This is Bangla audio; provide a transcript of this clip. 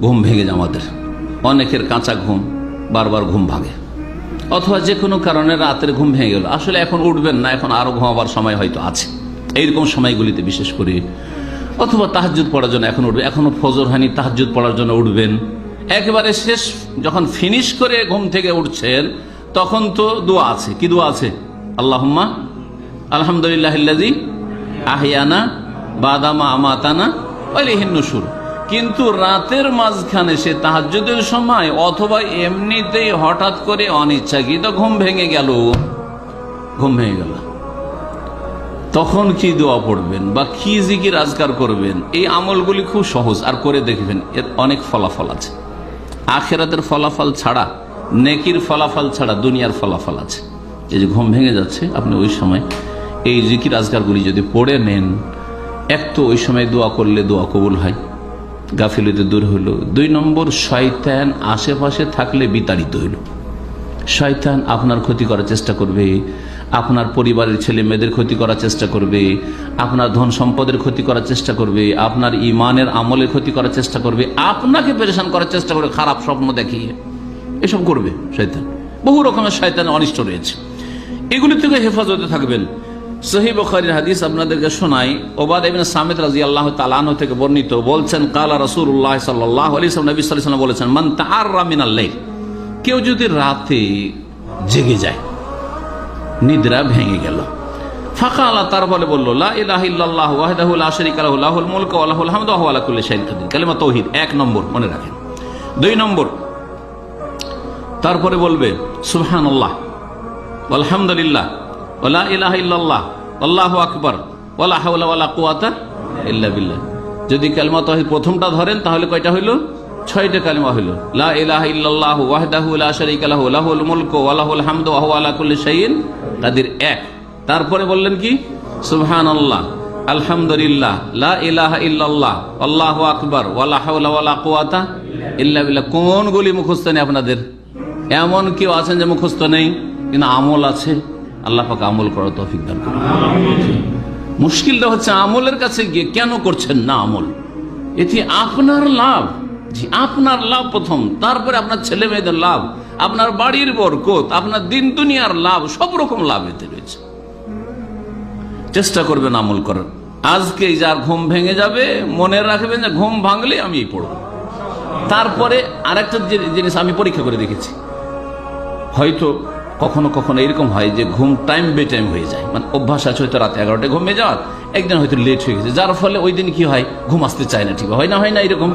ঘুম ভেঙে যায় আমাদের। অনেকের কাঁচা ঘুম, বারবার ঘুম ভাঙে, অথবা যে কোনো কারণে রাতের ঘুম ভেঙে গেল, আসলে এখন উঠবেন না, এখন আরো ঘুমাবার সময় হয়তো আছে, এইরকম সময়গুলিতে বিশেষ করে, অথবা তাহাজ্জুদ পড়ার জন্য এখন উঠবে, এখনো ফজর হয়নি, তাহাজ্জুদ পড়ার জন্য উঠবেন। একেবারে শেষ যখন ফিনিশ করে ঘুম থেকে উঠছেন তখন তো দোয়া আছে। কি দোয়া আছে? আল্লাহুম্মা আলহামদুলিল্লাহিল্লাযী আহইয়ানা বাদা মা আমাতানা ওয়া ইলাইহিন নুশুর। কিন্তু রাতের মাঝখানে সে তাহাজ্জুদের সময় অথবা এমনিতেই হঠাৎ করে অনিচ্ছাকৃত ঘুম ভেঙে গেল, তখন কি দোয়া পড়বেন বা কি জিকির আজকার করবেন? এই আমলগুলি খুব সহজ, আর করে দেখবেন এর অনেক ফলাফল আছে। আখিরাতের ফলাফল ছাড়া, নেকির ফলাফল ছাড়া দুনিয়ার ফলাফল আছে। এই যে ঘুম ভেঙে যাচ্ছে, আপনি ওই সময় এই জিকির আজকারগুলি যদি পড়ে নেন, এক তো ওই সময় দোয়া করলে দোয়া কবুল হয়, গাফিলতি দূর হইল। 2 নম্বর, শয়তান আশেপাশে থাকলে বিতাড়িত হইল। শয়তান আপনার ক্ষতি করার চেষ্টা করবে, আপনার পরিবারের ছেলে মেয়েদের ক্ষতি করার চেষ্টা করবে, আপনার ধন সম্পদের ক্ষতি করার চেষ্টা করবে, আপনার ইমানের আমলের ক্ষতি করার চেষ্টা করবে, আপনাকে পেরেশান করার চেষ্টা করবে, খারাপ স্বপ্ন দেখিয়ে এসব করবে শয়তান। বহু রকমের শয়তানের অনিষ্ট রয়েছে, এগুলি থেকে হেফাজতে থাকবেন। সহিহ বুখারীর হাদিস আপনাদেরকে শোনাই। উবাদা ইবনে সামিত রাদিয়াল্লাহু তাআলা আনহু থেকে বর্ণিত, বলছেন কালা রাসূলুল্লাহ সাল্লাল্লাহু আলাইহি ওয়াসাল্লাম, নবী সাল্লাল্লাহু আলাইহি ওয়াসাল্লাম বলেছেন, মান তাআররা মিনাল লাইল, কেউ যদি রাতে জেগে যায়, নিদ্রা ভেঙে গেল, ফাকালা, তারপরে বলল লা ইলাহা ইল্লাল্লাহ ওয়াহদাহু লা শারীকা লাহু লাহুল মুলকু ওয়া লাহুল হামদু ওয়া হুয়া আলা কুল্লি শাইইন কাদির, কালিমা তাওহীদ 1 নম্বর মনে রাখেন। 2 নম্বর, তারপরে বলবে সুবহানাল্লাহ আলহামদুলিল্লাহ ওয়া লা ইলাহা ইল্লাল্লাহ আল্লাহু আকবার ওয়া লা হাওলা ওয়া লা কুওয়াতা ইল্লা বিল্লাহ। যদি কালিমা তাওহীদ প্রথমটা ধরেন তাহলে কয়টা হইল? 6টা কালিমা হইল। লা ইলাহা ইল্লাল্লাহু ওয়াহদাহু লা শারীকা লাহু লাহুল মুলকু ওয়া লাহুল হামদু ওয়া হুয়া আলা কুল্লি শাইইন কাদির 1। তারপরে বললেন কি? সুবহানাল্লাহ আলহামদুলিল্লাহ লা ইলাহা ইল্লাল্লাহ আল্লাহু আকবার ওয়া লা হাওলা ওয়া লা কুওয়াতা ইল্লা বিল্লাহ। কোনগুলি মুখস্থ নেই আপনাদের? এমন কেউ আছেন যে মুখস্থ নেই কিন্তু আমল আছে? আল্লাহ পাক আমল করার তৌফিক দান করুন। মুশকিলটা হচ্ছে আমলের কাছে গিয়ে কেন করছেন না আমল? এটি আপনার লাভ, জি আপনার লাভ প্রথম, তারপরে আপনার ছেলে মেয়েদের লাভ, আপনার বাড়ির বরকত, আপনার দিন দুনিয়ার লাভ, সব রকম লাভ এতে রয়েছে। চেষ্টা করবেন আমল করার। আজকে যার ঘুম ভেঙে যাবে মনে রাখবেন যে ঘুম ভাঙলে আমি এই পড়ব। তারপরে আরেকটা জিনিস আমি পরীক্ষা করে দেখেছি, হয়তো কখনো কখনো এরকম হয় যে ঘুম টাইম বে টাইম হয়ে যায়, মানে অভ্যাস আছে হয়তো রাত 11টায় ঘুমিয়ে যাওয়ার, একদিন হয়তো লেট হয়ে গেছে, যার ফলে ওই দিন কি হয়, ঘুম আসতে চায় না, ঠিক হয় না এরকম।